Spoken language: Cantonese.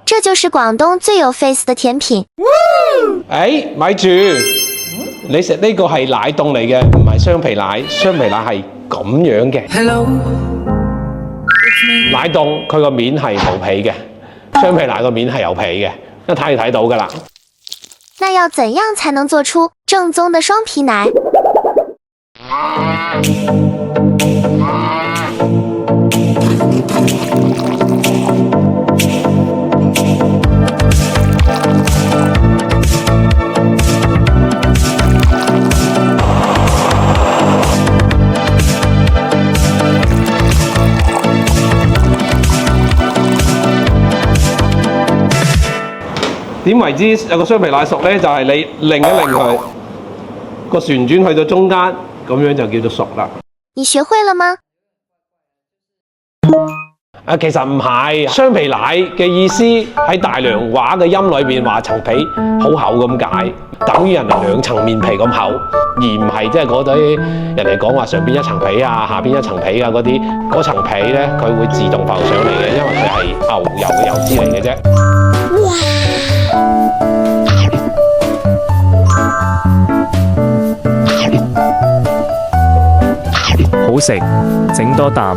这就是廣東最有 face 的甜品。咪住，你食呢個係奶凍嚟嘅，唔係雙皮奶。雙皮奶係咁樣嘅。奶凍佢個面係冇皮嘅，雙皮奶個面係有皮嘅，一睇就睇到㗎啦。那要怎樣才能做出正宗的雙皮奶？點為之有個雙皮奶熟呢？就係你擰一擰佢，個旋轉去到中間，咁樣就叫做熟啦。你學會了嗎？其實唔係，雙皮奶嘅意思喺大良話嘅音裏邊話層皮好厚咁解，等於人哋兩層面皮咁厚，而唔係即係嗰啲人哋講話上邊一層皮啊，下邊一層皮啊嗰啲，嗰層皮咧佢會自動浮上嚟嘅，因為佢係牛油嘅油脂嚟嘅啫。好食，整多啖。